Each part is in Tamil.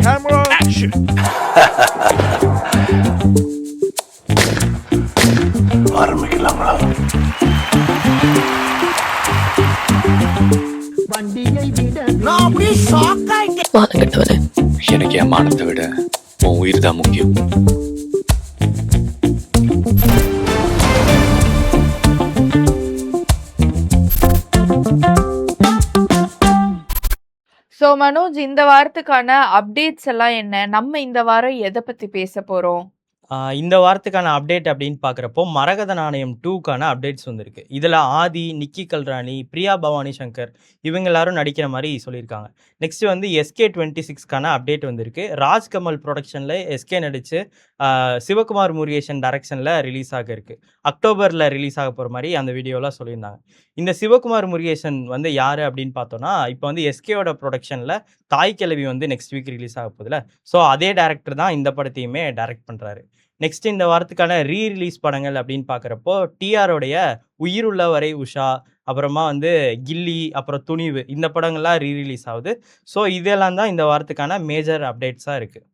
Camera, action. ஆரம்பிக்கலாங்களா? நான் அப்படியே ஷாக் ஆயிட்டேன். மானங்கட்டவனே, எனக்கு என் மானத்தை விட உன் உயிர் தான் முக்கியம். ஸோ மனோஜ், இந்த வாரத்துக்கான அப்டேட்ஸ் எல்லாம் என்ன? நம்ம இந்த வாரம் எதை பத்தி பேச போறோம்? இந்த வாரத்துக்கான அப்டேட் அப்படின்னு பார்க்குறப்போ மரகத நாணயம் 2க்கான அப்டேட்ஸ் வந்திருக்கு. இதில் ஆதி, நிக்கி கல்ராணி, பிரியா பவானி சங்கர் இவங்க எல்லாரும் நடிக்கிற மாதிரி சொல்லியிருக்காங்க. நெக்ஸ்ட் வந்து SK26க்கான அப்டேட் வந்திருக்கு. ராஜ்கமல் ப்ரொடக்ஷனில் SK நடித்து சிவகுமார் முருகேசன் டைரக்ஷனில் ரிலீஸ் ஆக இருக்குது. அக்டோபரில் ரிலீஸ் ஆக போகிற மாதிரி அந்த வீடியோலாம் சொல்லியிருந்தாங்க. இந்த சிவகுமார் முருகேசன் வந்து யார் அப்படின்னு பார்த்தோன்னா, இப்போ வந்து SKயோட ப்ரொடக்ஷனில் தாய் கிழவி வந்து நெக்ஸ்ட் வீக் ரிலீஸ் ஆக போகுதுல, ஸோ அதே டேரக்டர் தான் இந்த படத்தையுமே டைரக்ட் பண்ணுறாரு. நெக்ஸ்ட் இந்த வாரத்துக்கான ரீரிலீஸ் படங்கள் அப்படின்னு பார்க்குறப்போ டிஆரோடைய உயிருள்ள வரை உஷா, அப்புறமா வந்து கில்லி, அப்புறம் துணிவு, இந்த படங்கள்லாம் ரீரிலீஸ் ஆகுது. ஸோ இதெல்லாம் தான் இந்த வாரத்துக்கான மேஜர் அப்டேட்ஸாக இருக்குது.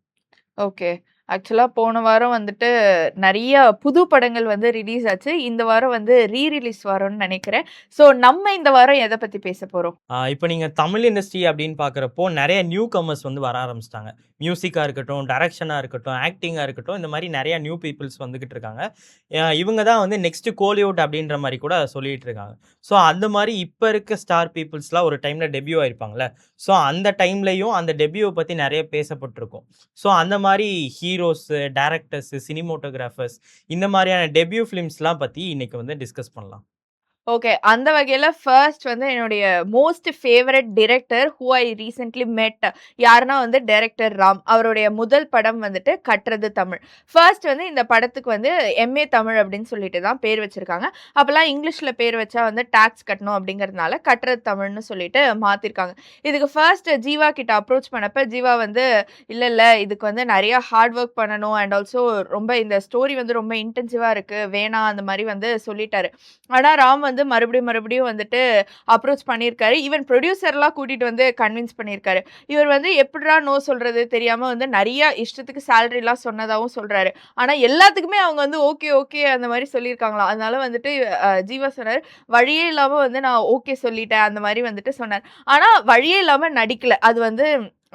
ஓகே. ஆக்சுவலாக போன வாரம் வந்துட்டு நிறைய புது படங்கள் வந்து ரிலீஸ் ஆச்சு. இந்த வாரம் வந்து ரீரிலீஸ் வாரம்னு நினைக்கிறேன். ஸோ நம்ம இந்த வாரம் எதை பற்றி பேச போகிறோம்? இப்போ நீங்கள் தமிழ் இண்டஸ்ட்ரி அப்படின்னு பார்க்குறப்போ நிறைய நியூ கமர்ஸ் வந்து வர ஆரம்பிச்சிட்டாங்க. மியூசிக்காக இருக்கட்டும், டைரக்ஷனாக இருக்கட்டும், ஆக்டிங்காக இருக்கட்டும், இந்த மாதிரி நிறையா நியூ பீப்புள்ஸ் வந்துக்கிட்டு இருக்காங்க. இவங்க தான் வந்து நெக்ஸ்ட்டு கோலிவுட் அப்படின்ற மாதிரி கூட சொல்லிகிட்டு இருக்காங்க. ஸோ அந்த மாதிரி இப்போ இருக்க ஸ்டார் பீப்புள்ஸ்லாம் ஒரு டைமில் டெபியூ ஆயிருப்பாங்களே, ஸோ அந்த டைம்லையும் அந்த டெபியூவை பற்றி நிறைய பேசப்பட்டிருக்கும். ஸோ அந்த மாதிரி ஹீரோஸு, டைரக்டர்ஸு, சினிமோட்டோகிராஃபர்ஸ், இந்த மாதிரியான டெபியூ ஃபிலிம்ஸ்லாம் பற்றி இன்றைக்கி வந்து டிஸ்கஸ் பண்ணலாம். ஓகே. அந்த வகையில் ஃபர்ஸ்ட் வந்து என்னுடைய most favourite director who I recently மெட் யாருன்னா வந்து டைரக்டர் ராம். அவருடைய முதல் படம் வந்துட்டு கற்றது தமிழ். ஃபர்ஸ்ட் வந்து இந்த படத்துக்கு வந்து MA தமிழ் அப்படின்னு சொல்லிட்டு தான் பேர் வச்சுருக்காங்க. அப்போல்லாம் இங்கிலீஷில் பேர் வச்சா வந்து டேக்ஸ் கட்டணும் அப்படிங்கிறதுனால கற்றது தமிழ்னு சொல்லிட்டு மாற்றிருக்காங்க. இதுக்கு ஃபர்ஸ்ட் ஜீவா கிட்ட அப்ரோச் பண்ணப்போ ஜீவா வந்து இல்லை இதுக்கு வந்து நிறையா ஹார்ட் ஒர்க் பண்ணணும் அண்ட் ஆல்சோ ரொம்ப இந்த ஸ்டோரி வந்து ரொம்ப இன்டென்சிவாக இருக்குது, வேணாம் அந்த மாதிரி வந்து சொல்லிட்டாரு. ஆனால் ராம் வந்து மறுபடியும் வந்துட்டு அப்ரோச் பண்ணியிருக்காரு. ஈவன் ப்ரொடியூசர்லாம் கூட்டிகிட்டு வந்து கன்வின்ஸ் பண்ணியிருக்காரு. இவர் வந்து எப்படிடா நோ சொல்கிறது தெரியாமல் வந்து நிறைய இஷ்டத்துக்கு சேலரிலாம் சொன்னதாகவும் சொல்கிறாரு. ஆனால் எல்லாத்துக்குமே அவங்க வந்து ஓகே அந்த மாதிரி சொல்லியிருக்காங்களாம். அதனால வந்துட்டு ஜீவா சொன்னார், வழியே இல்லாமல் வந்து நான் ஓகே சொல்லிட்டேன் அந்த மாதிரி வந்துட்டு சொன்னார். ஆனால் வழியே இல்லாமல் நடிக்கலை. அது வந்து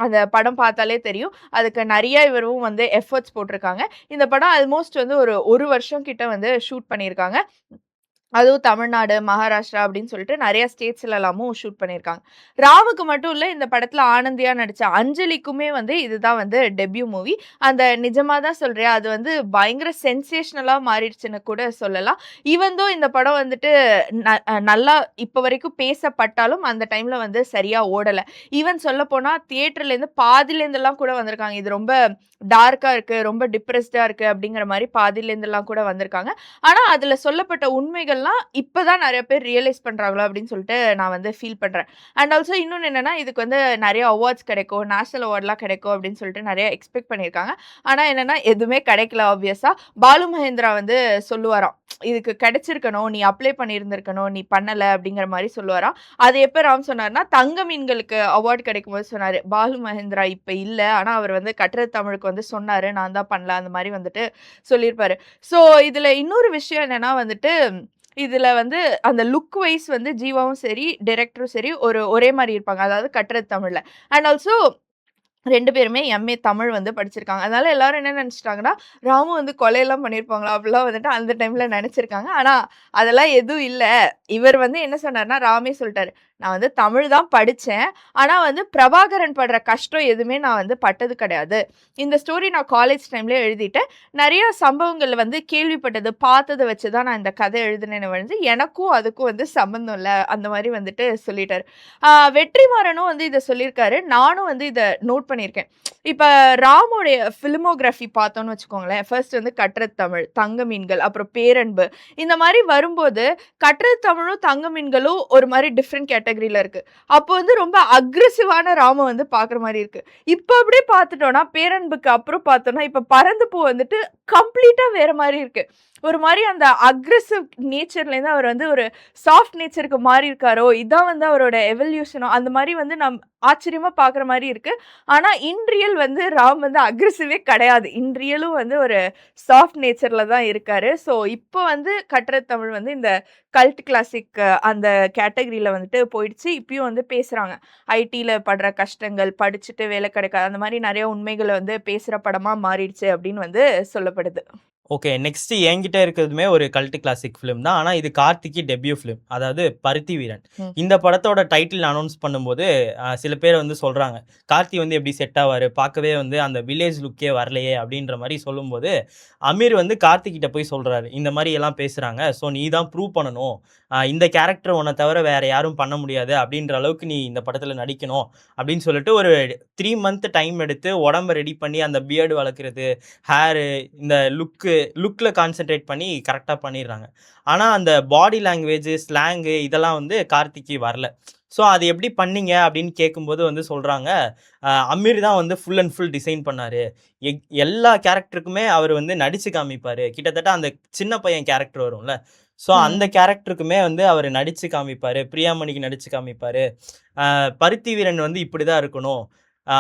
அந்த படம் பார்த்தாலே தெரியும். அதுக்கு நிறைய இவரும் வந்து எஃபர்ட்ஸ் போட்டிருக்காங்க. இந்த படம் ஆல்மோஸ்ட் வந்து ஒரு வருஷம் கிட்ட வந்து ஷூட் பண்ணியிருக்காங்க. அதுவும் தமிழ்நாடு, மகாராஷ்டிரா அப்படின்னு சொல்லிட்டு நிறைய ஸ்டேட்ஸ்ல எல்லாமும் ஷூட் பண்ணியிருக்காங்க. ராமுக்கு மட்டும் இல்லை, இந்த படத்தில் ஆனந்தியாக நடித்த அஞ்சலிக்குமே வந்து இதுதான் வந்து டெபியூ மூவி. அந்த நிஜமாக தான் சொல்கிறேன், அது வந்து பயங்கர சென்சேஷனலாக மாறிடுச்சுன்னு கூட சொல்லலாம். ஈவந்தோ இந்த படம் வந்துட்டு நல்லா இப்போ வரைக்கும் பேசப்பட்டாலும் அந்த டைமில் வந்து சரியாக ஓடலை. ஈவன் சொல்லப்போனால் தியேட்டர்லேருந்து பாதிலேருந்துலாம் கூட வந்திருக்காங்க. இது ரொம்ப டார்க்காக இருக்குது, ரொம்ப டிப்ரெஸ்டாக இருக்குது அப்படிங்கிற மாதிரி பாதிலேருந்துலாம் கூட வந்திருக்காங்க. ஆனால் அதில் சொல்லப்பட்ட உண்மைகள்லாம் இப்போ தான் நிறைய பேர் ரியலைஸ் பண்ணுறாங்களோ அப்படின்னு சொல்லிட்டு நான் வந்து ஃபீல் பண்ணுறேன். அண்ட் ஆல்சோ இன்னொன்று என்னென்னா, இதுக்கு வந்து நிறைய அவார்ட்ஸ் கிடைக்கும், நேஷ்னல் அவார்ட்லாம் கிடைக்கும் அப்படின்னு சொல்லிட்டு நிறைய எக்ஸ்பெக்ட் பண்ணியிருக்காங்க. ஆனால் என்னென்னா எதுவுமே கிடைக்கல. ஆப்வியஸாக பாலு மகேந்திரா வந்து சொல்லுவாராம், இதுக்கு கிடைச்சிருக்கணும், நீ அப்ளை பண்ணியிருந்திருக்கணும், நீ பண்ணலை அப்படிங்கிற மாதிரி சொல்லுவாராம். அது எப்போ ராம் சொன்னார்னா, தங்க மீன்களுக்கு அவார்டு கிடைக்கும் போது சொன்னார். பாலு மகேந்திரா இப்போ இல்லை, ஆனால் அவர் வந்து கற்றது தமிழுக்கு வந்து சொன்னார், நான் தான் பண்ணல அந்த மாதிரி வந்துட்டு சொல்லியிருப்பாரு. ஸோ இதில் இன்னொரு விஷயம் என்னென்னா வந்துட்டு, இதில் வந்து அந்த லுக் வைஸ் வந்து ஜீவாவும் சரி டைரக்டரும் சரி ஒரே மாதிரி இருப்பாங்க, அதாவது கற்றது தமிழில். அண்ட் ஆல்சோ 2 பேருமே MA தமிழ் வந்து படிச்சிருக்காங்க. அதனால எல்லாரும் என்ன நினச்சிட்டாங்கன்னா, ராமு வந்து கொலையெல்லாம் பண்ணியிருப்பாங்களா அப்படிலாம் வந்துட்டு அந்த டைமில் நினச்சிருக்காங்க. ஆனால் அதெல்லாம் எதுவும் இல்லை. இவர் வந்து என்ன சொன்னார்னா, ராமே சொல்லிட்டாரு, நான் வந்து தமிழ் தான் படித்தேன், ஆனால் வந்து பிரபாகரன் படுற கஷ்டம் எதுவுமே நான் வந்து பட்டது கிடையாது. இந்த ஸ்டோரி நான் காலேஜ் டைம்லேயே எழுதிட்டேன். நிறைய சம்பவங்கள் வந்து கேள்விப்பட்டது பார்த்ததை வச்சு தான் நான் இந்த கதை எழுதினேன்னு வந்து எனக்கும் அதுக்கும் வந்து சம்மந்தம் இல்லை அந்த மாதிரி வந்துட்டு சொல்லிட்டாரு. வெற்றிமாறனும் வந்து இதை சொல்லியிருக்காரு. நானும் வந்து இதை நோட் பண்ணியிருக்கேன். இப்போ ராமோடைய ஃபிலிமோகிராஃபி பார்த்தோன்னு வச்சுக்கோங்களேன். ஃபர்ஸ்ட் வந்து கற்றது தமிழ், தங்க மீன்கள், அப்புறம் பேரன்பு, இந்த மாதிரி வரும்போது கற்றது தமிழும் தங்க மீன்களும் ஒரு மாதிரி டிஃப்ரெண்ட் கேட்டகரியில் இருக்குது. அப்போ வந்து ரொம்ப அக்ரெசிவான ராம வந்து பார்க்குற மாதிரி இருக்குது. இப்போ அப்படியே பார்த்துட்டோன்னா பேரன்புக்கு அப்புறம் பார்த்தோன்னா இப்போ பறந்து பூ வந்துட்டு கம்ப்ளீட்டாக வேறு மாதிரி இருக்குது. ஒரு மாதிரி அந்த அக்ரெசிவ் நேச்சர்லேருந்து அவர் வந்து ஒரு சாஃப்ட் நேச்சருக்கு மாறி இருக்காரோ, இதான் வந்து அவரோட எவல்யூஷனோ அந்த மாதிரி வந்து ஆச்சரியமா பார்க்குற மாரி இருக்கு. ஆனா இன் ரியல் வந்து ராம் வந்து அக்ரெசிவே கிடையாது. இன் ரியலும் வந்து ஒரு சாஃப்ட் நேச்சர்ல தான் இருக்காரு. ஸோ இப்போ வந்து கட்டுறது தமிழ் வந்து இந்த கல்ட் கிளாசிக் அந்த கேட்டகரியில வந்துட்டு போயிடுச்சு. இப்பயும் வந்து பேசுறாங்க. ஐடில படுற கஷ்டங்கள், படிச்சுட்டு வேலை கிடைக்காது அந்த மாரி நெறைய உண்மைகள வந்து பேசுற படமா மாறிடுச்சு அப்படின்னு வந்து சொல்லப்படுது. ஓகே. நெக்ஸ்ட் என்கிட்ட இருக்கிறதுமே ஒரு கல்ட் கிளாசிக் ஃபிலிம் தான். ஆனா இது கார்த்திக்கு டெபியூ ஃபிலிம். அதாவது பருத்தி வீரன். ம். இந்த படத்தோட டைட்டில் அனௌன்ஸ் பண்ணும்போது சில பேர் வந்து சொல்றாங்க, கார்த்தி வந்து எப்படி செட் ஆவாரு? பார்க்கவே வந்து அந்த வில்லேஜ் லுக்கே வரலையே அப்படின்ற மாரி சொல்லும்போது, அமீர் வந்து கார்த்திக் கிட்ட போய் சொல்றாரு. இந்த மாரி எல்லாம் பேசுறாங்க. ஸோ நீ தான் ப்ரூவ் பண்ணணும். இந்த கேரக்டர் உன்ன தவிர வேற யாரும் பண்ண முடியாது அப்படின்ற அளவுக்கு நீ இந்த படத்துல நடிக்கணும் அப்படின்னு சொல்லிட்டு ஒரு 3 மந்த் டைம் எடுத்து உடம்ப ரெடி பண்ணி அந்த பியர்டு வளர்க்குறது, ஹேரு, இந்த லுக்ல கான்சென்ட்ரேட் பண்ணி கரெக்டாக பண்ணிடுறாங்க. ஆனால் அந்த பாடி லாங்குவேஜ், ஸ்லாங்கு இதெல்லாம் வந்து கார்த்திக்கு வரல. ஸோ அது எப்படி பண்ணீங்க அப்படின்னு கேட்கும்போது வந்து சொல்கிறாங்க, அமீர் தான் வந்து ஃபுல் அண்ட் ஃபுல் டிசைன் பண்ணார். எல்லா கேரக்டருக்குமே அவர் வந்து நடித்து காமிப்பார். கிட்டத்தட்ட அந்த சின்ன பையன் கேரக்டர் வரும்ல, ஸோ அந்த கேரக்டருக்குமே வந்து அவர் நடித்து காமிப்பார். பிரியாமணிக்கு நடித்து காமிப்பார். பருத்தி வீரன் வந்து இப்படி தான் இருக்கணும்,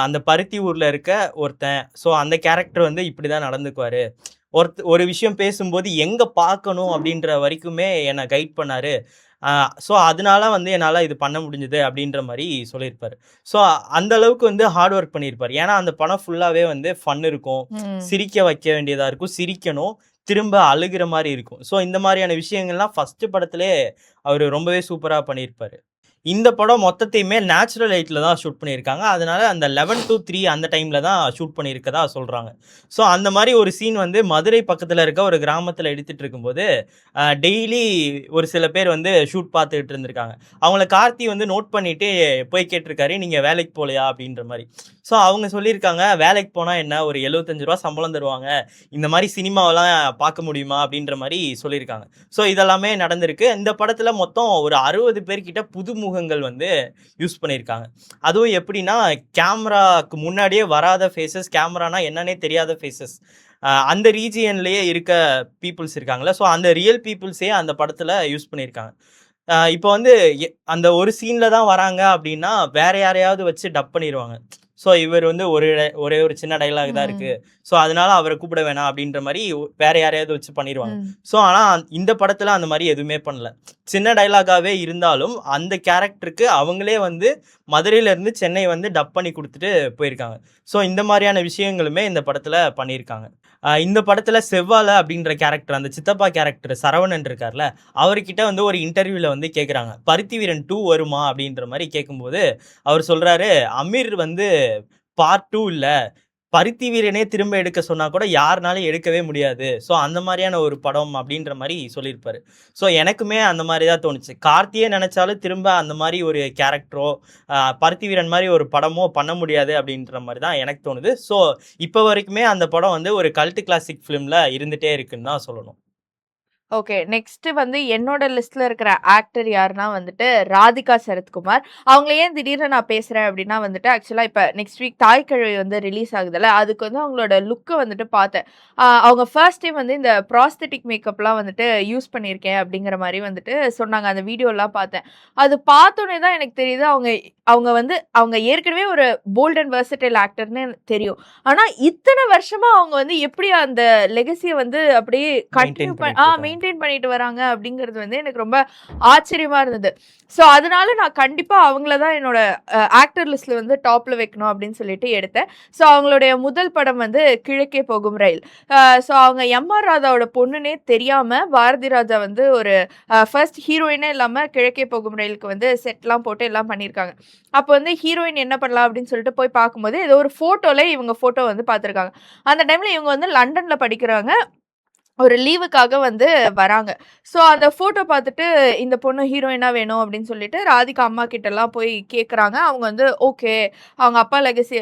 அந்த பருத்தி ஊரில் இருக்க ஒருத்தன், ஸோ அந்த கேரக்டர் வந்து இப்படி தான் நடந்துக்குவார். ஒரு விஷயம் பேசும்போது எங்கே பார்க்கணும் அப்படின்ற வரைக்குமே என்னை கைட் பண்ணார். ஸோ அதனால வந்து என்னால் இது பண்ண முடிஞ்சுது அப்படின்ற மாதிரி சொல்லியிருப்பார். ஸோ அந்த அளவுக்கு வந்து ஹார்ட் ஒர்க் பண்ணியிருப்பார். ஏன்னா அந்த படம் ஃபுல்லாகவே வந்து ஃபன் இருக்கும், சிரிக்க வைக்க வேண்டியதாக இருக்கும், சிரிக்கணும், திரும்ப அழுகிற மாதிரி இருக்கும். ஸோ இந்த மாதிரியான விஷயங்கள்லாம் ஃபஸ்ட்டு படத்திலே அவர் ரொம்பவே சூப்பராக பண்ணியிருப்பார். இந்த படம் மொத்தத்தையுமே நேச்சுரல் லைட்டில் தான் ஷூட் பண்ணியிருக்காங்க. அதனால அந்த 11 to 3 அந்த டைமில் தான் ஷூட் பண்ணியிருக்கதா சொல்கிறாங்க. ஸோ அந்த மாதிரி ஒரு சீன் வந்து மதுரை பக்கத்தில் இருக்க ஒரு கிராமத்தில் எடுத்துகிட்டு இருக்கும்போது டெய்லி ஒரு சில பேர் வந்து ஷூட் பார்த்துக்கிட்டு இருந்திருக்காங்க. அவங்கள கார்த்தி வந்து நோட் பண்ணிவிட்டு போய் கேட்டிருக்காரு, நீங்கள் வேலைக்கு போகலையா அப்படின்ற மாதிரி. ஸோ அவங்க சொல்லியிருக்காங்க, வேலைக்கு போனால் என்ன, ஒரு 75 ரூபா சம்பளம் தருவாங்க, இந்த மாதிரி சினிமாவெல்லாம் பார்க்க முடியுமா அப்படின்ற மாதிரி சொல்லியிருக்காங்க. ஸோ இதெல்லாமே நடந்திருக்கு. இந்த படத்தில் மொத்தம் ஒரு 60 பேர்கிட்ட புதுமுகங்கள் வந்து யூஸ் பண்ணியிருக்காங்க. அதுவும் எப்படின்னா, கேமராக்கு முன்னாடியே வராத ஃபேஸஸ், கேமரானா என்னன்னே தெரியாத ஃபேஸஸ், அந்த ரீஜியன்லேயே இருக்க பீப்புள்ஸ் இருக்காங்களே, ஸோ அந்த ரியல் பீப்புள்ஸே அந்த படத்தில் யூஸ் பண்ணியிருக்காங்க. இப்போ வந்து அந்த ஒரு சீனில் தான் வராங்க அப்படின்னா வேற யாரையாவது வச்சு டப் பண்ணிடுவாங்க. ஸோ இவர் வந்து ஒரே ஒரு சின்ன டைலாக் தான் இருக்குது, ஸோ அதனால அவரை கூப்பிட வேணாம் அப்படின்ற மாதிரி வேற யாரையாவது வச்சு பண்ணிடுவாங்க. ஸோ ஆனால் இந்த படத்தில் அந்த மாதிரி எதுவுமே பண்ணல. சின்ன டைலாகாகவே இருந்தாலும் அந்த கேரக்டருக்கு அவங்களே வந்து மதுரையிலேருந்து சென்னை வந்து டப் பண்ணி கொடுத்துட்டு போயிருக்காங்க. ஸோ இந்த மாதிரியான விஷயங்களுமே இந்த படத்தில் பண்ணியிருக்காங்க. இந்த படத்தில் செவ்வாழை அப்படின்ற கேரக்டர், அந்த சித்தப்பா கேரக்டர் சரவணன் இருக்கார்ல, அவர்கிட்ட வந்து ஒரு இன்டர்வியூவில் வந்து கேட்குறாங்க, பருத்தி வீரன் 2 வருமா அப்படின்ற மாதிரி கேட்கும்போது அவர் சொல்கிறாரு, அமீர் வந்து பார்ட் 2 இல்லை, பருத்தி வீரனே திரும்ப எடுக்க சொன்னா கூட யாருனாலும் எடுக்கவே முடியாது, ஸோ அந்த மாதிரியான ஒரு படம் அப்படின்ற மாதிரி சொல்லியிருப்பாரு. ஸோ எனக்குமே அந்த மாதிரி தான் தோணுச்சு. கார்த்தியே நினைச்சாலும் திரும்ப அந்த மாதிரி ஒரு கேரக்டரோ பருத்தி வீரன் மாதிரி ஒரு படமோ பண்ண முடியாது அப்படின்ற மாதிரி தான் எனக்கு தோணுது. ஸோ இப்போ வரைக்குமே அந்த படம் வந்து ஒரு கல்ட் கிளாசிக் ஃபிலிமில் இருந்துகிட்டே இருக்குன்னு தான் சொல்லணும். ஓகே. நெக்ஸ்ட் வந்து என்னோட லிஸ்ட்ல இருக்கிற ஆக்டர் யாருன்னா வந்துட்டு ராதிகா சரத்குமார். அவங்கள ஏன் திடீர்னு நான் பேசுறேன் அப்படின்னா வந்துட்டு, ஆக்சுவலா இப்ப நெக்ஸ்ட் வீக் தாய்க்கிழவி வந்து ரிலீஸ் ஆகுதுல்ல, அதுக்கு வந்து அவங்களோட லுக்க வந்துட்டு பார்த்தேன். அவங்க ஃபர்ஸ்ட் டைம் வந்து இந்த ப்ராஸ்தெட்டிக் மேக்கப்லாம் வந்துட்டு யூஸ் பண்ணியிருக்கேன் அப்படிங்கிற மாதிரி வந்துட்டு சொன்னாங்க. அந்த வீடியோலாம் பார்த்தேன். அது பார்த்தோன்னே தான் எனக்கு தெரியுது அவங்க ஏற்கனவே ஒரு போல்ட் அண்ட் வெர்சடைல் ஆக்டர்னு தெரியும். ஆனா இத்தனை வருஷமா அவங்க வந்து எப்படி அந்த லெகசியை வந்து அப்படியே கண்டினியூ மெயின்டைன் பண்ணிட்டு வராங்க அப்படிங்கிறது வந்து எனக்கு ரொம்ப ஆச்சரியமா இருந்தது. ஸோ அதனால நான் கண்டிப்பா அவங்கள தான் என்னோட ஆக்டர் லிஸ்ட்ல வந்து டாப்ல வைக்கணும் அப்படின்னு சொல்லிட்டு எடுத்தேன். ஸோ அவங்களுடைய முதல் படம் வந்து கிழக்கே போகும் ரயில். ஸோ அவங்க எம்.ஆர். ராதாவோட பொண்ணுனே தெரியாம பாரதி ராஜா வந்து ஒரு ஃபர்ஸ்ட் ஹீரோயினே இல்லாம கிழக்கே போகும் ரயிலுக்கு வந்து செட்லாம் போட்டு எல்லாம் பண்ணியிருக்காங்க. அப்போ வந்து ஹீரோயின் என்ன பண்ணலாம் அப்படின்னு சொல்லிட்டு போய் பார்க்கும்போது ஏதோ ஒரு ஃபோட்டோல இவங்க ஃபோட்டோ வந்து பார்த்துருக்காங்க. அந்த டைம்ல இவங்க வந்து லண்டன்ல படிக்கிறாங்க. ஒரு லீவுக்காக வந்து வராங்க. ஸோ அந்த ஃபோட்டோ பார்த்துட்டு இந்த பொண்ணு ஹீரோயினா வேணும் அப்படின்னு சொல்லிட்டு ராதிகா அம்மா கிட்டலாம் போய் கேட்குறாங்க. அவங்க வந்து ஓகே, அவங்க அப்பா லெகசி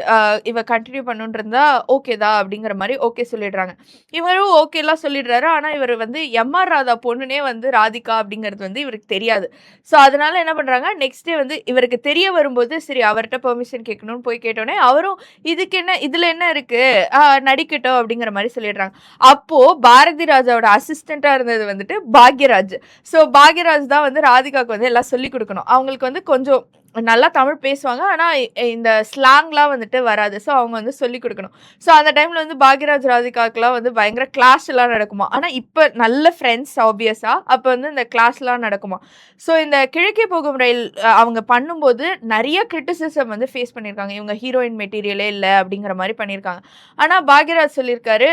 இவ கண்டினியூ பண்ணுன்றதா ஓகேதா அப்படிங்கிற மாதிரி ஓகே சொல்லிடுறாங்க. இவரும் ஓகேலாம் சொல்லிடுறாரு. ஆனால் இவர் வந்து எம்.ஆர். ராதா பொண்ணுனே வந்து ராதிகா அப்படிங்கிறது வந்து இவருக்கு தெரியாது. ஸோ அதனால என்ன பண்ணுறாங்க, நெக்ஸ்ட் டே வந்து இவருக்கு தெரிய வரும்போது சரி அவர்கிட்ட பெர்மிஷன் கேட்கணும்னு போய் கேட்டோன்னே அவரும் இதுக்கு என்ன இதில் என்ன இருக்குது நடிக்கட்டும் அப்படிங்கிற மாதிரி சொல்லிடுறாங்க. அப்போது பாரதி பாரதி ராஜாவோட அசிஸ்டண்டா இருந்தது வந்துட்டு பாக்யராஜ். ஸோ பாக்யராஜ் தான் வந்து ராதிகாவுக்கு வந்து எல்லாம் சொல்லி கொடுக்கணும். அவங்களுக்கு வந்து கொஞ்சம் நல்லா தமிழ் பேசுவாங்க, ஆனால் இந்த ஸ்லாங்லாம் வந்துட்டு வராது. ஸோ அவங்க வந்து சொல்லி கொடுக்கணும். ஸோ அந்த டைமில் வந்து பாக்யராஜ் ராதிகாக்கெலாம் வந்து பயங்கர கிளாஸ்லாம் நடக்குமா. ஆனால் இப்போ நல்ல ஃப்ரெண்ட்ஸ் ஆப்வியஸாக. அப்போ வந்து இந்த கிளாஸ்லாம் நடக்குமா. ஸோ இந்த கிழக்கே போகும் ரயில் அவங்க பண்ணும்போது நிறைய கிரிட்டிசிசம் வந்து ஃபேஸ் பண்ணியிருக்காங்க. இவங்க ஹீரோயின் மெட்டீரியலே இல்லை அப்படிங்கிற மாதிரி பண்ணியிருக்காங்க. ஆனால் பாக்யராஜ் சொல்லியிருக்காரு,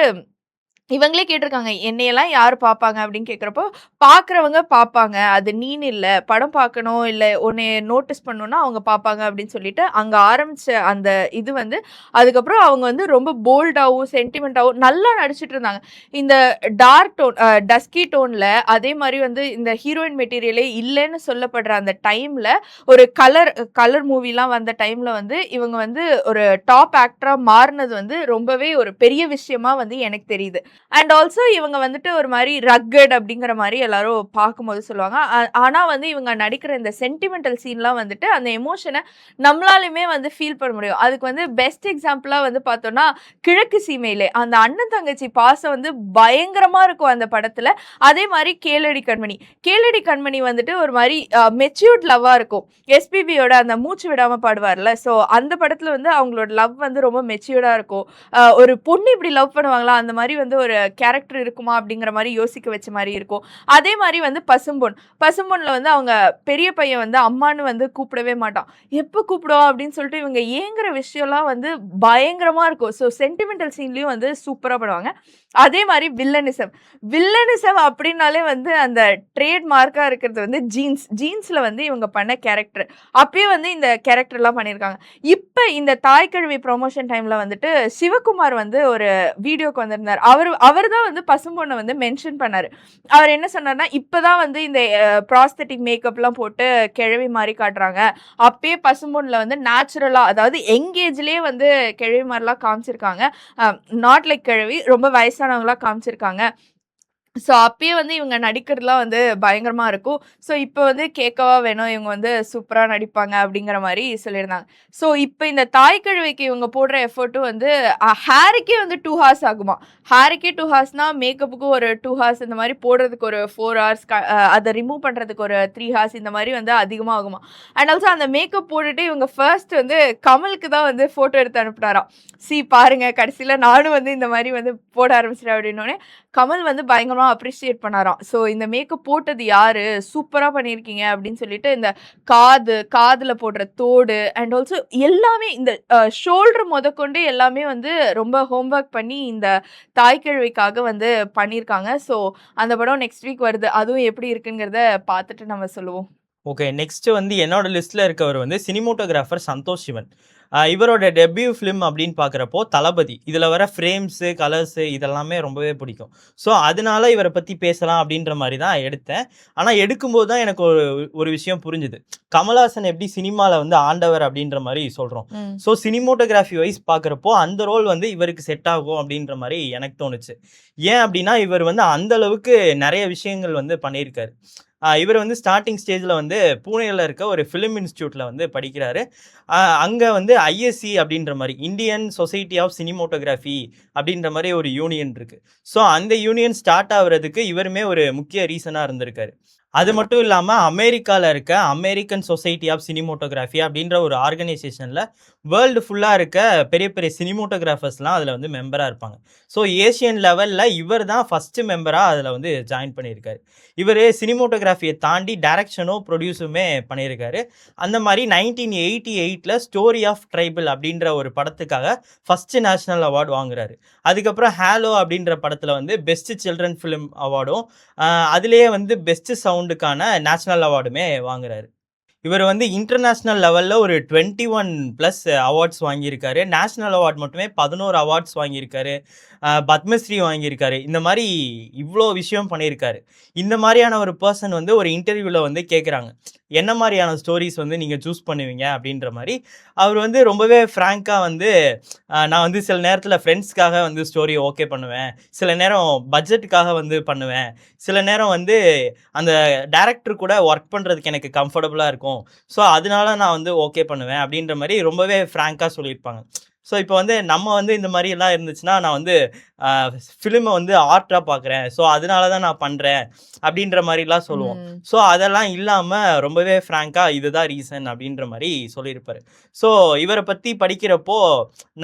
இவங்களே கேட்டிருக்காங்க, என்னையெல்லாம் யார் பார்ப்பாங்க அப்படின்னு கேட்குறப்போ, பார்க்குறவங்க பார்ப்பாங்க, அது நீன்னு இல்லை, படம் பார்க்கணும் இல்லை உன்னைய நோட்டீஸ் பண்ணணும்னா அவங்க பார்ப்பாங்க அப்படின்னு சொல்லிட்டு அங்கே ஆரம்பித்த அந்த இது வந்து அதுக்கப்புறம் அவங்க வந்து ரொம்ப போல்டாகவும் சென்டிமெண்ட்டாகவும் நல்லா நடிச்சிட்டு இருந்தாங்க. இந்த டார்க் டோன் டஸ்கி டோனில் அதே மாதிரி வந்து இந்த ஹீரோயின் மெட்டீரியலே இல்லைன்னு சொல்லப்படுற அந்த டைமில் ஒரு கலர் மூவிலாம் வந்த டைமில் வந்து இவங்க வந்து ஒரு டாப் ஆக்டராக மாறினது வந்து ரொம்பவே ஒரு பெரிய விஷயமா வந்து எனக்கு தெரியுது. அண்ட் ஆல்சோ இவங்க வந்துட்டு ஒரு மாதிரி ரக்கட் அப்படிங்கிற மாதிரி எல்லாரும் பார்க்கும்போது சொல்லுவாங்க. ஆனால் வந்து இவங்க நடிக்கிற இந்த சென்டிமெண்டல் சீன்லாம் வந்துட்டு அந்த எமோஷனை நம்மளாலுமே வந்து ஃபீல் பண்ண முடியும். அதுக்கு வந்து பெஸ்ட் எக்ஸாம்பிளாக வந்து பார்த்தோன்னா கிழக்கு சீமையிலே அந்த அண்ணன் தங்கச்சி பாசம் வந்து பயங்கரமாக இருக்கும் அந்த படத்தில். அதே மாதிரி கேளடி கண்மணி வந்துட்டு ஒரு மாதிரி மெச்சூர்ட் லவ்வாக இருக்கும். எஸ்பிபியோட அந்த மூச்சு விடாமல் பாடுவார்ல, ஸோ அந்த படத்தில் வந்து அவங்களோட லவ் வந்து ரொம்ப மெச்சூர்டாக இருக்கும். ஒரு பொண்ணு இப்படி லவ் பண்ணுவாங்களா, அந்த மாதிரி வந்து ஒரு கேரக்டர் இருக்குமா அப்படிங்கிற மாதிரி யோசிக்க வச்ச மாதிரி இருக்கும். அதே மாதிரி வந்து பசும்பொன்ல வந்து அவங்க பெரிய பையன் வந்து அம்மானு வந்து கூப்பிடவே மாட்டான். எப்போ கூப்பிடுவோம் அப்படின்னு சொல்லிட்டு இவங்க ஏங்குற விஷயம்லாம் வந்து பயங்கரமா இருக்கும். ஸோ சென்டிமெண்டல் சீன்லயும் வந்து சூப்பராக பண்ணுவாங்க. அதே மாதிரி வில்லனிசம் அப்படின்னாலே வந்து அந்த ட்ரேட் மார்க்கா இருக்கிறது வந்து ஜீன்ஸ்ல வந்து இவங்க பண்ண கேரக்டர். அப்பயே வந்து இந்த கேரக்டர்லாம் பண்ணியிருக்காங்க. இப்போ இந்த தாய்க்கழுவி ப்ரொமோஷன் டைம்ல வந்துட்டு சிவகுமார் வந்து ஒரு வீடியோக்கு வந்திருந்தார். அவர் தான் வந்து பசும்பொண்ணை வந்து மென்ஷன் பண்ணாரு. அவர் என்ன சொன்னார்னா, இப்போதான் வந்து இந்த ப்ராஸ்தட்டிக் மேக்கப்லாம் போட்டு கிழவி மாதிரி காட்டுறாங்க. அப்பயே பசும்பொண்ணில் வந்து நேச்சுரலாக, அதாவது எங்கேஜ்லேயே வந்து கிழவி மாதிரிலாம் காமிச்சிருக்காங்க. நாட் லைக் கிழவி, ரொம்ப வயசானவங்களா காமிச்சிருக்காங்க. ஸோ அப்பயே வந்து இவங்க நடிக்கிறதுலாம் வந்து பயங்கரமாக இருக்கும். ஸோ இப்போ வந்து கேட்கவா வேணும், இவங்க வந்து சூப்பராக நடிப்பாங்க அப்படிங்கிற மாதிரி சொல்லியிருந்தாங்க. ஸோ இப்போ இந்த தாய்க்கழுவைக்கு இவங்க போடுற எஃபர்ட்டும் வந்து ஹேருக்கே வந்து 2 hours ஆகுமா. ஹேருக்கே 2 hours மேக்கப்புக்கு ஒரு 2 hours, இந்த மாதிரி போடுறதுக்கு ஒரு 4 hours, அதை ரிமூவ் பண்ணுறதுக்கு ஒரு 3 hours, இந்த மாதிரி வந்து அதிகமாக ஆகுமா. அண்ட் ஆல்சோ அந்த மேக்கப் போட்டுட்டு இவங்க ஃபர்ஸ்ட் வந்து கமலுக்கு தான் வந்து ஃபோட்டோ எடுத்து அனுப்புனாராம். பாருங்க, கடைசியில் நானும் வந்து இந்த மாதிரி வந்து போட ஆரம்பிச்சிட்டேன் அப்படின்னோடனே கமல் வந்து பயங்கரமாக அப்ரிஷியேட் பண்ணாராம். ஸோ இந்த மேக்கப் போட்டது யாரு, சூப்பராக பண்ணியிருக்கீங்க அப்படின்னு சொல்லிட்டு இந்த காதில் போடுற தோடு அண்ட் ஆல்சோ எல்லாமே இந்த ஷோல்டர் முதற்கொண்டு எல்லாமே வந்து ரொம்ப ஹோம்ஒர்க் பண்ணி இந்த தாய்க்கிழவிக்காக வந்து பண்ணியிருக்காங்க. ஸோ அந்த படம் நெக்ஸ்ட் வீக் வருது. அதுவும் எப்படி இருக்குங்கிறத பார்த்துட்டு நம்ம சொல்லுவோம். ஓகே, நெக்ஸ்ட் வந்து என்னோட லிஸ்ட்டில் இருக்கவர் வந்து சினிமோட்டோகிராஃபர் சந்தோஷ் சிவன். இவரோட டெபியூ ஃபிலிம் அப்படின்னு பார்க்குறப்போ தளபதி. இதில் வர ஃப்ரேம்ஸு, கலர்ஸு இதெல்லாமே ரொம்பவே பிடிக்கும். ஸோ அதனால இவரை பற்றி பேசலாம் அப்படின்ற மாதிரி தான் எடுத்தேன். ஆனால் எடுக்கும்போது தான் எனக்கு ஒரு விஷயம் புரிஞ்சுது. கமல்ஹாசன் எப்படி சினிமாவில் வந்து ஆண்டவர் அப்படின்ற மாதிரி சொல்கிறோம். ஸோ சினிமோட்டோகிராஃபி வைஸ் பார்க்குறப்போ அந்த ரோல் வந்து இவருக்கு செட் ஆகும் அப்படின்ற மாதிரி எனக்கு தோணுச்சு. ஏன் அப்படின்னா இவர் வந்து அந்த அளவுக்கு நிறைய விஷயங்கள் வந்து பண்ணியிருக்காரு. இவர் வந்து ஸ்டார்டிங் ஸ்டேஜில் வந்து பூனேயில் இருக்க ஒரு ஃபிலிம் இன்ஸ்டியூட்டில் வந்து படிக்கிறாரு. அங்கே வந்து ஐஎஸ்சி அப்படின்ற மாதிரி, இந்தியன் சொசைட்டி ஆஃப் சினிமோட்டோகிராஃபி அப்படின்ற மாதிரி ஒரு யூனியன் இருக்குது. ஸோ அந்த யூனியன் ஸ்டார்ட் ஆகுறதுக்கு இவருமே ஒரு முக்கிய ரீசனாக இருந்திருக்காரு. அது மட்டும் இல்லாமல் அமெரிக்காவில் இருக்க அமெரிக்கன் சொசைட்டி ஆஃப் சினிமோட்டோகிராஃபி அப்படின்ற ஒரு ஆர்கனைசேஷனில் வேர்ல்டு ஃபுல்லாக இருக்க பெரிய பெரிய சினிமோட்டோகிராஃபர்ஸ்லாம் அதில் வந்து மெம்பராக இருப்பாங்க. ஸோ ஏஷியன் லெவலில் இவர் தான் ஃபஸ்ட்டு மெம்பராக அதில் வந்து ஜாயின் பண்ணியிருக்காரு. இவர் சினிமோட்டோகிராஃபியை தாண்டி டைரக்ஷனும் ப்ரொடியூஸுமே பண்ணியிருக்காரு. அந்த மாதிரி 1988 ஸ்டோரி ஆஃப் ட்ரைபிள் அப்படின்ற ஒரு படத்துக்காக ஃபஸ்ட்டு நேஷ்னல் அவார்டு வாங்குறாரு. அதுக்கப்புறம் ஹேலோ அப்படின்ற படத்தில் வந்து பெஸ்ட் சில்ட்ரன் ஃபிலிம் அவார்டும், அதுலேயே வந்து பெஸ்ட் சவுண்டுக்கான நேஷ்னல் அவார்டுமே வாங்குறாரு. இவர் வந்து இன்டர்நேஷ்னல் லெவலில் ஒரு 21+ அவார்ட்ஸ் வாங்கியிருக்காரு. நேஷ்னல் அவார்ட் மட்டுமே 11 அவார்ட்ஸ் வாங்கியிருக்காரு. பத்மஸ்ரீ வாங்கியிருக்காரு. இந்த மாதிரி இவ்வளோ விஷயம் பண்ணியிருக்காரு. இந்த மாதிரியான ஒரு பர்சன் வந்து ஒரு இன்டர்வியூவில் வந்து கேட்குறாங்க, என்ன மாதிரியான ஸ்டோரிஸ் வந்து நீங்கள் சூஸ் பண்ணுவீங்க அப்படின்ற மாதிரி. அவர் வந்து ரொம்பவே ஃப்ராங்காக வந்து நான் வந்து சில நேரத்தில் ஃப்ரெண்ட்ஸ்க்காக வந்து ஸ்டோரி ஓகே பண்ணுவேன், சில நேரம் பட்ஜெட்டுக்காக வந்து பண்ணுவேன், சில நேரம் வந்து அந்த டேரக்டர் கூட ஒர்க் பண்ணுறதுக்கு எனக்கு கம்ஃபர்டபுளாக இருக்கும், ஸோ அதனால நான் வந்து ஓகே பண்ணுவேன் அப்படின்ற மாதிரி ரொம்பவே ஃப்ராங்காக சொல்லியிருப்பாங்க. ஸோ இப்போ வந்து நம்ம வந்து இந்த மாதிரி எல்லாம் இருந்துச்சுன்னா நான் வந்து ஃபிலிமை வந்து ஆர்ட்டாக பார்க்குறேன், ஸோ அதனால தான் நான் பண்ணுறேன் அப்படின்ற மாதிரிலாம் சொல்லுவோம். ஸோ அதெல்லாம் இல்லாமல் ரொம்பவே ஃப்ராங்காக இதுதான் ரீசன் அப்படின்ற மாதிரி சொல்லியிருப்பாரு. ஸோ இவரை பற்றி படிக்கிறப்போ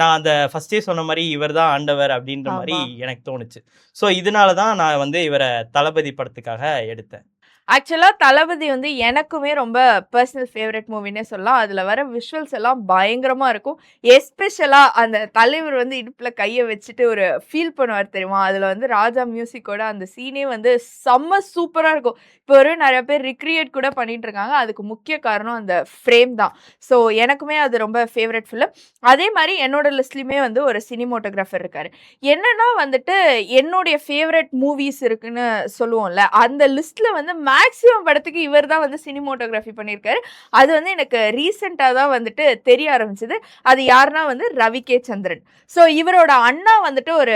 நான் அந்த ஃபஸ்ட்டே சொன்ன மாதிரி இவர் தான் ஆண்டவர் அப்படின்ற மாதிரி எனக்கு தோணுச்சு. ஸோ இதனால தான் நான் வந்து இவரை தளபதி படத்துக்காக எடுத்தேன். ஆக்சுவலா தளபதி வந்து எனக்குமே ரொம்ப பர்சனல் ஃபேவரட் மூவினே சொல்லலாம். அதுல வர விஷுவல்ஸ் எல்லாம் பயங்கரமா இருக்கும். எஸ்பெஷலா அந்த தலைவர் வந்து இடுப்புல கையை வச்சுட்டு ஒரு ஃபீல் பண்ணுவார் தெரியுமா? அதுல வந்து ராஜா மியூசிக்கோட அந்த சீனே வந்து செம்ம சூப்பரா இருக்கும். இப்போ ஒரு நிறைய பேர் ரிக்ரியேட் கூட பண்ணிட்டு இருக்காங்க. அதுக்கு முக்கிய காரணம் அந்த ஃப்ரேம் தான். ஸோ எனக்குமே அது ரொம்ப ஃபேவரட் ஃபிலிம். அதே மாதிரி என்னோட லிஸ்ட்லயுமே வந்து ஒரு சினிமோட்டோகிராஃபர் இருக்காரு. என்னன்னா வந்துட்டு என்னுடைய ஃபேவரட் மூவிஸ் இருக்குன்னு சொல்லுவோம்ல, அந்த லிஸ்ட்ல வந்து மேக்ஸிமம் படத்துக்கு இவர் தான் வந்து சினிமோட்டோகிராஃபி பண்ணியிருக்காரு. அது வந்து எனக்கு ரீசெண்டாக தான் வந்துட்டு தெரிய ஆரம்பிச்சது. அது யாருன்னா வந்து ரவி கே சந்திரன். ஸோ இவரோட அண்ணா வந்துட்டு ஒரு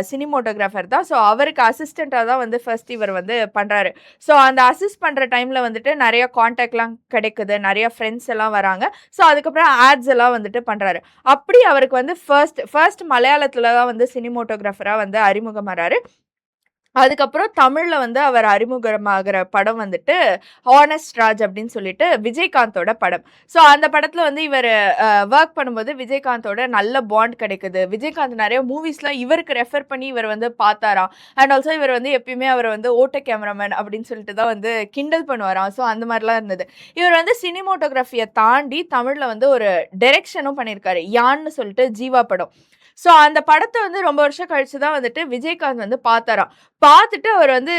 சினிமோட்டோகிராஃபர் தான். ஸோ அவருக்கு அசிஸ்டண்ட்டாக தான் வந்து ஃபர்ஸ்ட் இவர் வந்து பண்ணுறாரு. ஸோ அந்த அசிஸ்ட் பண்ணுற டைமில் வந்துட்டு நிறைய கான்டாக்ட்லாம் கிடைக்குது, நிறைய ஃப்ரெண்ட்ஸ் எல்லாம் வராங்க. ஸோ அதுக்கப்புறம் ஆட்ஸ் எல்லாம் வந்துட்டு பண்ணுறாரு. அப்படி அவருக்கு வந்து ஃபர்ஸ்ட் மலையாளத்தில் தான் வந்து சினிமோட்டோகிராஃபராக வந்து அறிமுகமாறாரு. அதுக்கப்புறம் தமிழ்ல வந்து அவர் அறிமுகமாகிற படம் வந்துட்டு ஹானஸ்ட் ராஜ் அப்படின்னு சொல்லிட்டு விஜயகாந்தோட படம். ஸோ அந்த படத்துல வந்து இவர் ஒர்க் பண்ணும்போது விஜயகாந்தோட நல்ல பாண்ட் கிடைக்குது. விஜயகாந்த் நிறைய மூவிஸ்லாம் இவருக்கு ரெஃபர் பண்ணி இவர் வந்து பார்த்தாராம். அண்ட் ஆல்சோ இவர் வந்து எப்பயுமே அவர் வந்து ஓட்ட கேமராமேன் அப்படின்னு சொல்லிட்டு தான் வந்து கிண்டல் பண்ணுவாராம். ஸோ அந்த மாதிரிலாம் இருந்தது. இவர் வந்து சினிமோட்டோகிராஃபியை தாண்டி தமிழ்ல வந்து ஒரு டைரக்ஷனும் பண்ணியிருக்காரு. யான்னு சொல்லிட்டு ஜீவா படம். ஸோ அந்த படத்தை வந்து ரொம்ப வருஷம் கழிச்சு தான் வந்துட்டு விஜயகாந்த் வந்து பார்த்தாராம். பார்த்துட்டு அவர் வந்து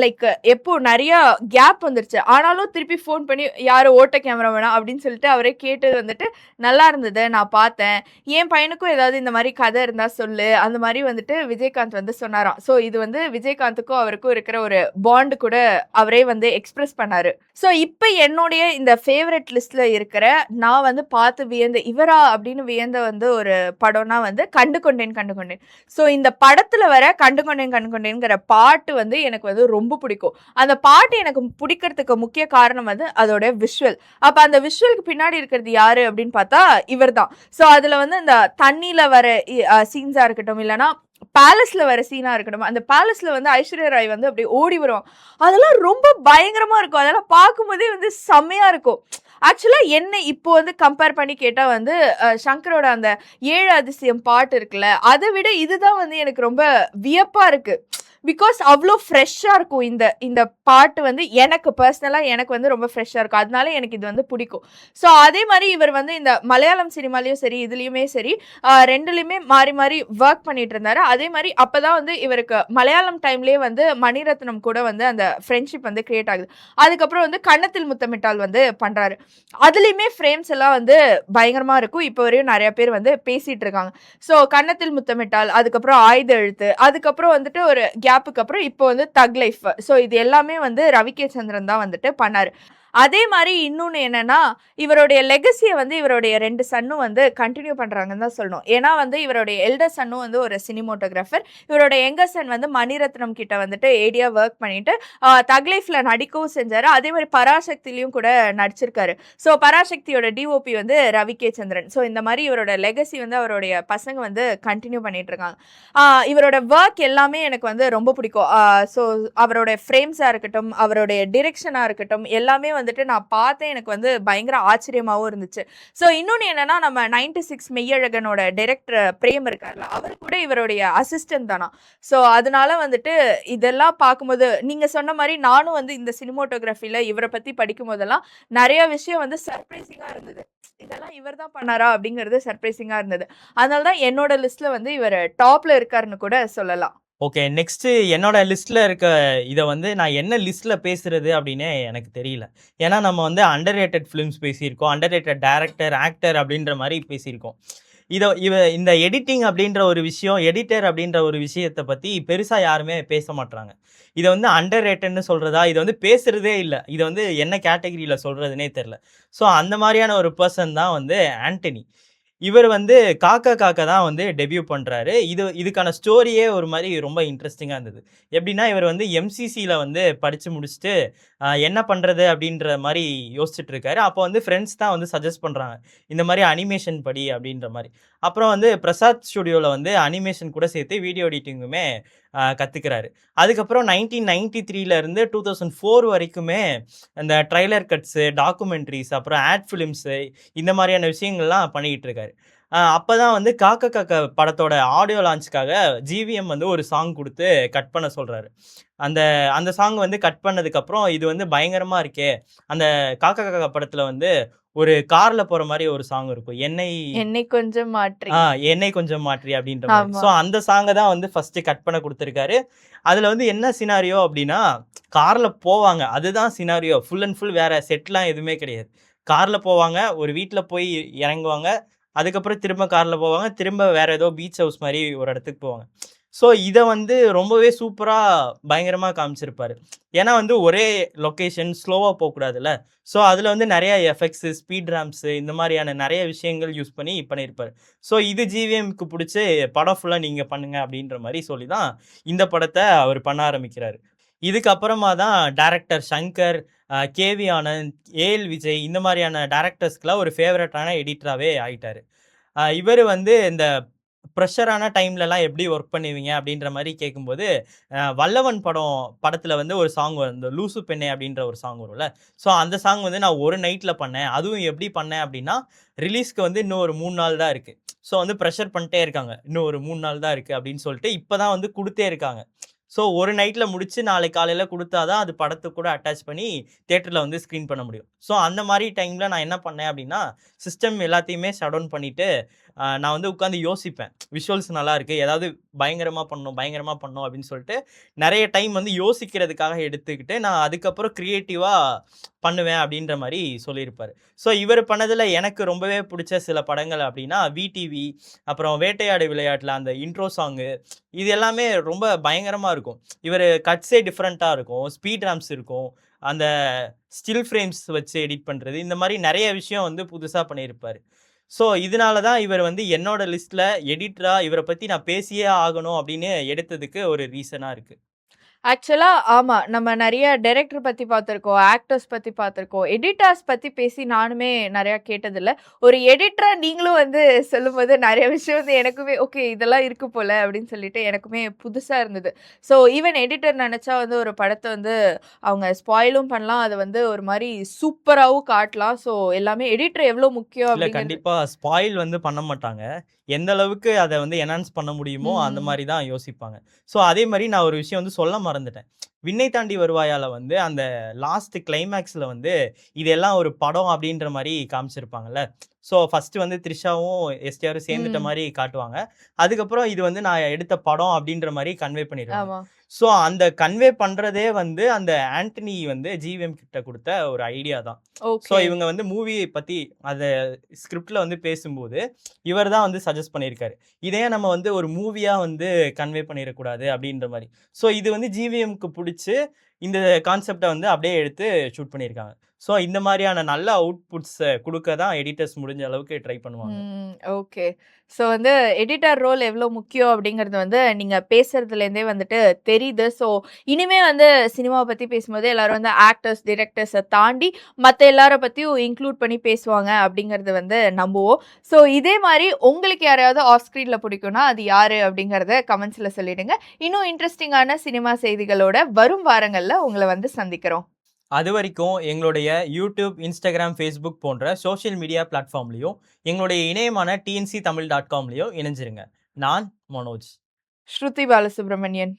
லைக் எப்போ நிறைய கேப் வந்துருச்சு, ஆனாலும் திருப்பி ஃபோன் பண்ணி யார் ஓட்ட கேமரா வேணா அப்படின்னு சொல்லிட்டு அவரே கேட்டு வந்துட்டு நல்லா இருந்தது, நான் பார்த்தேன், என் பையனுக்கும் ஏதாவது இந்த மாதிரி கதை இருந்தால் சொல்லு, அந்த மாதிரி வந்துட்டு விஜயகாந்த் வந்து சொன்னாராம். ஸோ இது வந்து விஜயகாந்துக்கும் அவருக்கும் இருக்கிற ஒரு பாண்டு கூட அவரே வந்து எக்ஸ்பிரஸ் பண்ணாரு. ஸோ இப்போ என்னுடைய இந்த ஃபேவரட் லிஸ்ட்ல இருக்கிற நான் வந்து பார்த்து வியந்த இவரா அப்படின்னு வியந்த வந்து ஒரு படம்னா வந்து கண்டு கொண்டேன். ஸோ இந்த படத்துல வர கண்டு கொண்டேன்ங்கிற பாட்டு வந்து எனக்கு வந்து ரொம்ப பிடிக்கும். அந்த பாட்டு எனக்கு பிடிக்கிறதுக்கு முக்கிய காரணம் வந்து அதோட விஷுவல். அப்ப அந்த விஷுவலுக்கு பின்னாடி இருக்கிறது யாரு அப்படின்னு பார்த்தா இவர் தான். ஸோ அதுல வந்து இந்த தண்ணியில வர சீன்ஸா இருக்கட்டும், இல்லைன்னா பேலஸ்ல வர சீனா இருக்கட்டும், அந்த பேலஸ்ல வந்து ஐஸ்வர்யா ராய் வந்து அப்படியே ஓடி வரும், அதெல்லாம் ரொம்ப பயங்கரமா இருக்கும். அதெல்லாம் பார்க்கும்போதே வந்து செம்மையா இருக்கும். ஆக்சுவலா என்ன இப்போ வந்து கம்பேர் பண்ணி கேட்டா வந்து சங்கரோட அந்த 7 அதிசயம் பாட்டு இருக்குல்ல, அதை விட இதுதான் வந்து எனக்கு ரொம்ப வியப்பா இருக்கு. பிகாஸ் அவ்வளோ ஃப்ரெஷ்ஷாக இருக்கும் இந்த பாட்டு வந்து எனக்கு பர்சனலாக எனக்கு வந்து ரொம்ப ஃப்ரெஷ்ஷாக இருக்கும். அதனால எனக்கு இது வந்து பிடிக்கும். ஸோ அதே மாதிரி இவர் வந்து இந்த மலையாளம் சினிமாலையும் சரி இதுலேயுமே சரி ரெண்டுலேயுமே மாறி மாறி ஒர்க் பண்ணிட்டு இருந்தாரு. அதே மாதிரி அப்போ தான் வந்து இவருக்கு மலையாளம் டைம்லேயே வந்து மணிரத்னம் கூட வந்து அந்த ஃப்ரெண்ட்ஷிப் வந்து கிரியேட் ஆகுது. அதுக்கப்புறம் வந்து கன்னத்தில் முத்தமிட்டால் வந்து பண்ணுறாரு. அதுலேயுமே ஃப்ரேம்ஸ் எல்லாம் வந்து பயங்கரமாக இருக்கும். இப்போ வரையும் நிறைய பேர் வந்து பேசிகிட்டு இருக்காங்க. ஸோ கன்னத்தில் முத்தமிட்டால், அதுக்கப்புறம் ஆயுத எழுத்து, அதுக்கப்புறம் வந்துட்டு ஒரு கேப்புக்கு அப்புறம் இப்போ வந்து தக் லைஃப். ஸோ இது எல்லாமே வந்து ரவி கே சந்திரன் தான் வந்துட்டு பண்ணாரு. அதே மாதிரி இன்னொன்று என்னன்னா, இவருடைய லெகசியை வந்து இவருடைய 2 சன்னும் வந்து கண்டினியூ பண்ணுறாங்கன்னு தான் சொல்லணும். ஏன்னா வந்து இவருடைய எல்டர் சன்னும் வந்து ஒரு சினிமோட்டோகிராஃபர், இவருடைய எங்கர் சன் வந்து மணிரத்னம் கிட்ட வந்துட்டு ஏடியா ஒர்க் பண்ணிட்டு தக் லைஃப்ல நடிக்கவும் செஞ்சாரு. அதே மாதிரி பராசக்திலையும் கூட நடிச்சிருக்காரு. ஸோ பராசக்தியோட டிஓபி வந்து ரவி கே சந்திரன். ஸோ இந்த மாதிரி இவரோட லெகசி வந்து அவருடைய பசங்க வந்து கண்டினியூ பண்ணிட்டு இருக்காங்க. இவரோட ஒர்க் எல்லாமே எனக்கு வந்து ரொம்ப பிடிக்கும். ஸோ அவரோட ஃப்ரேம்ஸாக இருக்கட்டும், அவருடைய டிரெக்ஷனாக இருக்கட்டும், எல்லாமே வந்துட்டு நான் பார்த்தேன், எனக்கு வந்து பயங்கர ஆச்சரியமாகவும் இருந்துச்சு. ஸோ இன்னொன்று என்னன்னா, நம்ம 96 மெய்யழகனோட டைரக்டர் பிரேம் இருக்கார்ல, அவர் கூட இவருடைய அசிஸ்டன்ட் தானா. ஸோ அதனால வந்துட்டு இதெல்லாம் பார்க்கும்போது நீங்கள் சொன்ன மாதிரி நானும் வந்து இந்த சினிமோட்டோகிராஃபியில் இவரை பற்றி படிக்கும் போதெல்லாம் நிறைய விஷயம் வந்து சர்ப்ரைசிங்காக இருந்தது. இதெல்லாம் இவர் தான் பண்ணாரா அப்படிங்கிறது சர்ப்ரைசிங்காக இருந்தது. அதனால தான் என்னோட லிஸ்ட்டில் வந்து இவர் டாப்பில் இருக்காருன்னு கூட சொல்லலாம். ஓகே, நெக்ஸ்ட்டு என்னோட லிஸ்ட்டில் இருக்க இதை வந்து நான் என்ன லிஸ்ட்டில் பேசுகிறது அப்படின்னே எனக்கு தெரியல. ஏன்னா நம்ம வந்து அண்டர் ரேட்டட் ஃபிலிம்ஸ் பேசியிருக்கோம், அண்டர் ரேட்டட் டேரக்டர், ஆக்டர் அப்படின்ற மாதிரி பேசியிருக்கோம். இந்த எடிட்டிங் அப்படின்ற ஒரு விஷயம், எடிட்டர் அப்படின்ற ஒரு விஷயத்தை பற்றி பெருசாக யாருமே பேச மாட்றாங்க. இதை வந்து அண்டர் ரேட்டட்னு சொல்கிறதா, இதை வந்து பேசுகிறதே இல்லை, இதை வந்து என்ன கேட்டகரியில் சொல்கிறதுனே தெரில. ஸோ அந்த மாதிரியான ஒரு பர்சன் தான் வந்து ஆண்டனி. இவர் வந்து காக்கா காக்கா தான் வந்து டெபியூ பண்றாரு. இதுக்கான ஸ்டோரியே ஒரு மாரி ரொம்ப இன்ட்ரஸ்டிங்கா இருந்தது. எப்படின்னா, இவர் வந்து எம்சிசில வந்து படிச்சு முடிச்சுட்டு, என்ன பண்றது அப்படின்ற மாரி யோசிச்சுட்டு இருக்காரு. அப்போ வந்து ஃப்ரெண்ட்ஸ் தான் வந்து சஜெஸ்ட் பண்றாங்க. இந்த மாரி அனிமேஷன் படி அப்படின்ற மாரி. அப்புறம் வந்து பிரசாத் ஸ்டுடியோல வந்து அனிமேஷன் கூட சேர்த்து வீடியோ எடிட்டிங்குமே கத்துக்கிறாரு. அதுக்கப்புறம் 1993ல இருந்து 2004 வரைக்குமே அந்த ட்ரைலர் கட்ஸு, டாக்குமெண்ட்ரீஸ், அப்புறம் ஆட் ஃபிலிம்ஸு இந்த மாரியான விஷயங்கள்லாம் பண்ணிக்கிட்டு இருக்காரு. அப்பதான் வந்து காக்கா காக்கா படத்தோட ஆடியோ லான்ச்சுக்காக ஜிவிஎம் வந்து ஒரு சாங் குடுத்து கட் பண்ண சொல்றாரு. அந்த அந்த சாங் வந்து கட் பண்ணதுக்கப்புறம், இது வந்து பயங்கரமா இருக்கே! அந்த காக்கா காக்கா படத்துல வந்து ஒரு கார்ல போற மாரி ஒரு சாங் இருக்கும். என்னை கொஞ்சம் மாற்றி. "என்னை கொஞ்சம் மாற்றி" அப்படின்ற மாரி. ஆமா. ஸோ அந்த சாங்க தான் வந்து ஃபர்ஸ்ட்டு கட் பண்ண குடுத்துருக்காரு. அதுல வந்து என்ன சினாரியோ அப்படின்னா, கார்ல போவாங்க. அதுதான் சினாரியோ. ஃபுல் அண்ட் ஃபுல் வேற செட்லாம் எதுவுமே கிடையாது. கார்ல போவாங்க, ஒரு வீட்ல போய் இறங்குவாங்க. அதுக்கப்புறம் திரும்ப கார்ல போவாங்க. திரும்ப வேற ஏதோ பீச் ஹவுஸ் மாரி ஒரு இடத்துக்கு போவாங்க. ஸோ இத வந்து ரொம்பவே சூப்பரா பயங்கரமா காமிச்சிருப்பாரு. ஏன்னா வந்து ஒரே லொகேஷன் ஸ்லோவா போக்கூடாதுல்ல. ஸோ அதுல வந்து நெறைய எஃபெக்ட்ஸு, ஸ்பீட் ராம்ப்ஸு இந்த மாரியான நெறைய விஷயங்கள் யூஸ் பண்ணி பண்ணியிருப்பாரு. ஸோ இது ஜிவிஎம்க்கு புடிச்சு படம் ஃபுல்லா நீங்க பண்ணுங்க அப்படின்ற மாரி சொல்லி தான் இந்த படத்த அவரு பண்ண ஆரம்பிக்கிறாரு. இதுக்கு அப்புறமா தான் director Shankar, KV Anand, AL Vijay இந்த மாரியான டைரக்டர்ஸ்க்குலாம் ஒரு ஃபேவரட்டான எடிட்டராவே ஆயிட்டாரு. இவரு வந்து இந்த ப்ரெஷரான டைம்லலாம் எப்படி ஒர்க் பண்ணுவீங்க அப்படின்ற மாரி கேட்கும்போது, வல்லவன் படத்துல வந்து ஒரு சாங் வரும். இந்த லூசு பெண்ணே அப்படின்ற ஒரு சாங் வரும்ல. ஸோ அந்த சாங் வந்து நான் ஒரு நைட்ல பண்ணேன். அதுவும் எப்படி பண்ணேன் அப்படின்னா, ரிலீஸ்க்கு வந்து இன்னும் ஒரு 3 நாள் தான் இருக்கு. ஸோ வந்து ப்ரெஷர் பண்ணிட்டே இருக்காங்க. இன்னும் ஒரு 3 நாள் தான் இருக்கு அப்படின்னு சொல்லிட்டு இப்ப தான் வந்து குடுத்தே இருக்காங்க. ஸோ ஒரு நைட்ல முடிச்சு நாளைக்கு காலையில குடுத்தா தான் அது படத்துக்கு கூட அட்டாச் பண்ணி தியேட்டர்ல வந்து ஸ்க்ரீன் பண்ண முடியும். ஸோ அந்த மாரி டைம்ல நான் என்ன பண்ணேன் அப்படின்னா, சிஸ்டம் எல்லாத்தையுமே ஷட் டவுன் பண்ணிட்டு, நான் வந்து உட்காந்து யோசிப்பேன். விஷுவல்ஸ் நல்லாயிருக்கு. ஏதாவது பயங்கரமா பண்ணணும், பயங்கரமா பண்ணணும் அப்படின்னு சொல்லிட்டு, நெறைய டைம் வந்து யோசிக்கிறதுக்காக எடுத்துக்கிட்டு, நான் அதுக்கப்புறம் கிரியேட்டிவா பண்ணுவேன் அப்படின்ற மாரி சொல்லியிருப்பாரு. ஸோ இவரு பண்ணதுல எனக்கு ரொம்பவே புடிச்ச சில படங்கள் அப்படின்னா, விடிவி, அப்புறம் வேட்டையாடு விளையாட்டுல அந்த இன்ட்ரோ சாங்கு, இது எல்லாமே ரொம்ப பயங்கரமா இருக்கும். இவரு கட்ஸே டிஃபரெண்ட்டா இருக்கும். ஸ்பீட் ராம்ப்ஸ் இருக்கும். அந்த ஸ்டில் ஃப்ரேம்ஸ் வச்சு எடிட் பண்றது, இந்த மாரி நெறைய விஷயம் வந்து புதுசா பண்ணியிருப்பாரு. ஸோ இதனால தான் இவர் வந்து என்னோட லிஸ்ட்ல எடிட்டரா இவர பத்தி நான் பேசியே ஆகணும் அப்படின்னு எடுத்ததுக்கு ஒரு ரீசனா இருக்கு. ஆக்சுவலா ஆமா. நம்ம நெறைய டைரக்டர் பத்தி பார்த்திருக்கோம். ஆக்டர்ஸ் பத்தி பார்த்திருக்கோம். எடிட்டர்ஸ் பத்தி பேசி நானுமே நெறையா கேட்டதில்ல. ஒரு எடிட்டரா நீங்களும் வந்து சொல்லும்போது நெறைய விஷயம் வந்து எனக்குமே ஓகே இதெல்லாம் இருக்கு போல அப்படின்னு சொல்லிட்டு எனக்குமே புதுசா இருந்தது. ஸோ ஈவன் எடிட்டர் நெனச்சா வந்து ஒரு படத்த வந்து அவங்க ஸ்பாயிலும் பண்ணலாம். அத வந்து ஒரு மாரி சூப்பராவும் காட்டலாம். ஸோ எல்லாமே எடிட்டர் எவ்ளோ முக்கியம் இல்ல அப்படிங்கிறது. கண்டிப்பா ஸ்பாயில் வந்து பண்ண மாட்டாங்க. எந்த அளவுக்கு அத வந்து என்ஹான்ஸ் பண்ண முடியுமோ, அந்த ம். மாரி தான் யோசிப்பாங்க. ஸோ அதே மாரி நான் ஒரு விஷயம் வந்து சொல்ல மறந்துட்டேன். விண்ணை தாண்டி வருவாயால வந்து அந்த லாஸ்ட் கிளைமாக்ஸ்ல வந்து இதெல்லாம் ஒரு படம் அப்படின்ற மாரி காமிச்சிருப்பாங்கல்ல. ஸோ ஃபர்ஸ்ட் வந்து த்ரிஷாவும், எஸ்டிஆரும் சேர்ந்துட்ட ம். மாரி காட்டுவாங்க. அதுக்கப்புறம் இது வந்து நான் எடுத்த படம் அப்படின்ற மாரி கன்வே பண்ணிருவாங்க. ஆமா. ஸோ அந்த கன்வே பண்றதே வந்து அந்த ஆண்டனி வந்து ஜிவிஎம் கிட்ட குடுத்த ஒரு ஐடியா தான். So okay. இவங்க வந்து மூவிய பத்தி அத ஸ்கிரிப்ட்ல வந்து பேசும்போது, இவர் தான் வந்து சஜெஸ்ட் பண்ணியிருக்காரு. இத ஏன் நம்ம வந்து ஒரு மூவியா வந்து கன்வே பண்ணிறக்கூடாது அப்படின்ற மாரி. ஸோ இது வந்து ஜிவிஎம்க்கு புடிச்சு, இந்த கான்செப்ட்ட வந்து அப்படியே எடுத்து ஷூட் பண்ணியிருக்காங்க. ஸோ இந்த மாரியான நல்ல அவுட்புட்ஸ குடுக்க தான் எடிட்டர்ஸ் முடிஞ்ச அளவுக்கு ட்ரை பண்ணுவாங்க. ஓகே. ஸோ வந்து எடிட்டர் ரோல் எவ்ளோ முக்கியம் அப்படிங்கிறது வந்து நீங்க பேசுறதுலேருந்தே வந்துட்டு தெரியுது. ஸோ இனிமே வந்து சினிமாவ பத்தி பேசும்போது எல்லாரும் வந்து ஆக்டர்ஸ், டிரெக்டர்ஸ தாண்டி மத்த எல்லார பத்தியும் இன்க்ளூட் பண்ணி பேசுவாங்க அப்படிங்கிறது வந்து நம்புவோம். ஸோ இதே மாரி உங்களுக்கு யாரையாவது ஆஃப் ஸ்க்ரீன்ல பிடிக்கும்னா அது யாரு அப்படிங்கிறத கமெண்ட்ஸ்ல சொல்லிடுங்க. இன்னும் இன்ட்ரஸ்டிங்கான சினிமா செய்திகளோட வரும் வாரங்கள்ல உங்கள வந்து சந்திக்கிறோம். அதுவரைக்கும் எங்களுடைய யூடியூப், இன்ஸ்டாகிராம், ஃபேஸ்புக் போன்ற சோசியல் மீடியா பிளாட்ஃபார்ம்லயும், எங்களுடைய இணையமான tnctamil.comலயும் இணைஞ்சிருங்க. நான் மனோஜ். ஸ்ருதி பாலசுப்ரமணியன்.